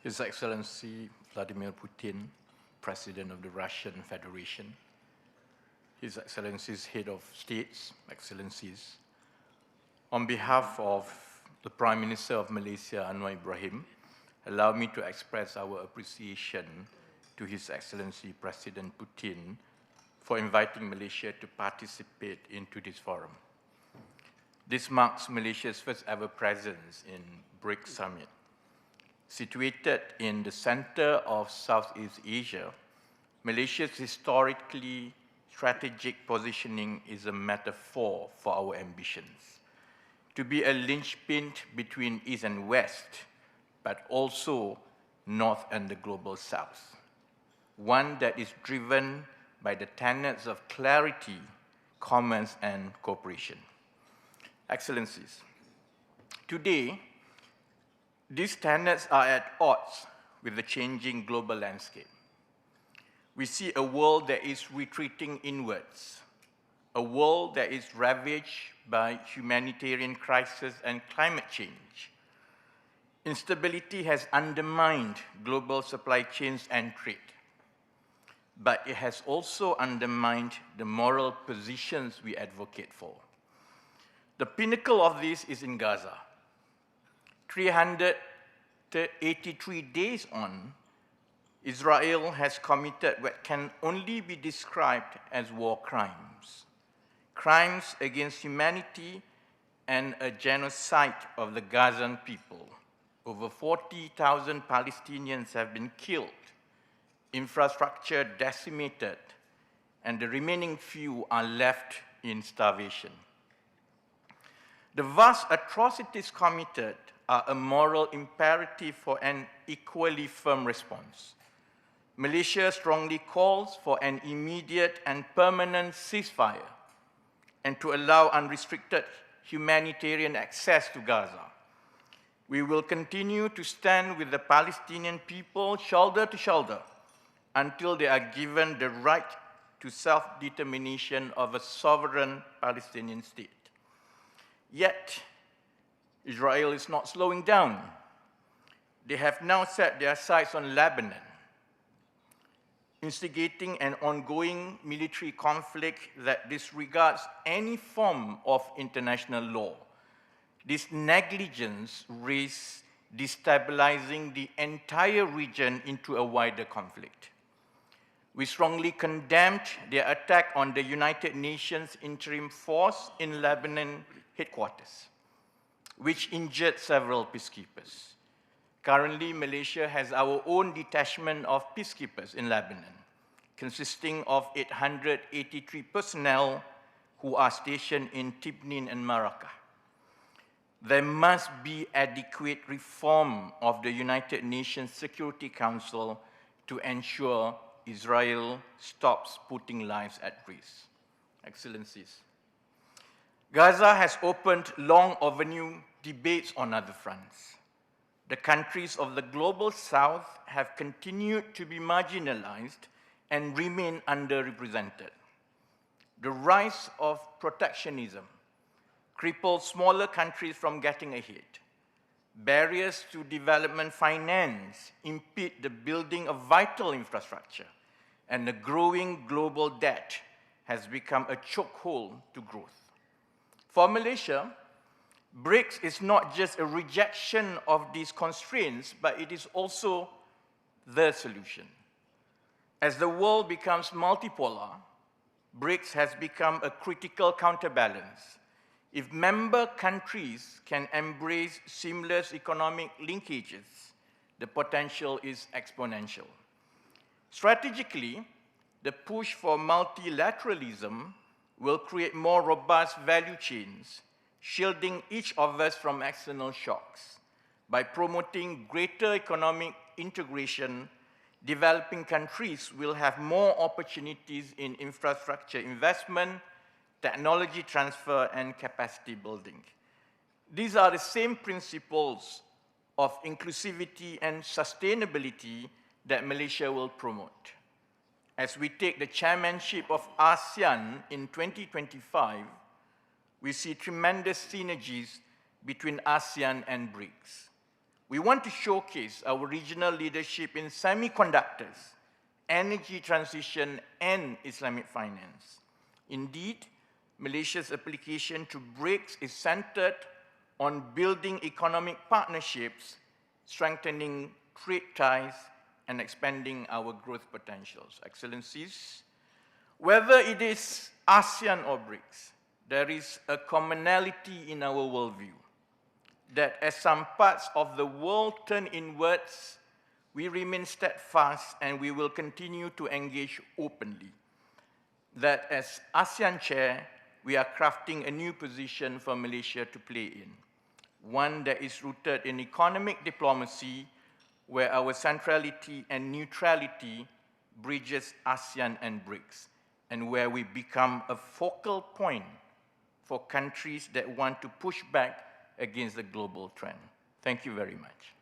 His Excellency Vladimir Putin, President of the Russian Federation, His Excellencies Head of States, Excellencies, on behalf of the Prime Minister of Malaysia, Anwar Ibrahim, allow me to express our appreciation to His Excellency President Putin for inviting Malaysia to participate into this forum. This marks Malaysia's first ever presence in BRICS Summit. Situated in the center of Southeast Asia, Malaysia's historically strategic positioning is a metaphor for our ambitions to be a linchpin between East and West, but also North and the Global South, one that is driven by the tenets of clarity, commerce, and cooperation. Excellencies, today, these tenets are at odds with the changing global landscape. We see a world that is retreating inwards, a world that is ravaged by humanitarian crisis and climate change. Instability has undermined global supply chains and trade, but it has also undermined the moral positions we advocate for. The pinnacle of this is in Gaza. 383 days on, Israel has committed what can only be described as war crimes. Crimes against humanity and a genocide of the Gazan people. Over 40,000 Palestinians have been killed, infrastructure decimated, and the remaining few are left in starvation. The vast atrocities committed are a moral imperative for an equally firm response. Malaysia strongly calls for an immediate and permanent ceasefire and to allow unrestricted humanitarian access to Gaza. We will continue to stand with the Palestinian people shoulder to shoulder until they are given the right to self-determination of a sovereign Palestinian state. Yet, Israel is not slowing down. They have now set their sights on Lebanon, instigating an ongoing military conflict that disregards any form of international law. This negligence risks destabilizing the entire region into a wider conflict. We strongly condemned their attack on the United Nations Interim Force in Lebanon headquarters, which injured several peacekeepers. Currently, Malaysia has our own detachment of peacekeepers in Lebanon, consisting of 883 personnel who are stationed in Tibnin and Maracah. There must be adequate reform of the United Nations Security Council to ensure Israel stops putting lives at risk. Excellencies, Gaza has opened long overdue debates on other fronts. The countries of the Global South have continued to be marginalized and remain underrepresented. The rise of protectionism cripples smaller countries from getting ahead. Barriers to development finance impede the building of vital infrastructure, and the growing global debt has become a chokehold to growth. For Malaysia, BRICS is not just a rejection of these constraints, but it is also the solution. As the world becomes multipolar, BRICS has become a critical counterbalance. If member countries can embrace seamless economic linkages, the potential is exponential. Strategically, the push for multilateralism will create more robust value chains, shielding each of us from external shocks. By promoting greater economic integration, developing countries will have more opportunities in infrastructure investment, technology transfer, and capacity building. These are the same principles of inclusivity and sustainability that Malaysia will promote. As we take the chairmanship of ASEAN in 2025, we see tremendous synergies between ASEAN and BRICS. We want to showcase our regional leadership in semiconductors, energy transition, and Islamic finance. Indeed, Malaysia's application to BRICS is centered on building economic partnerships, strengthening trade ties, and expanding our growth potentials. Excellencies, whether it is ASEAN or BRICS, there is a commonality in our worldview that as some parts of the world turn inwards, we remain steadfast and we will continue to engage openly. That as ASEAN chair, we are crafting a new position for Malaysia to play in, one that is rooted in economic diplomacy, where our centrality and neutrality bridges ASEAN and BRICS, and where we become a focal point for countries that want to push back against the global trend. Thank you very much.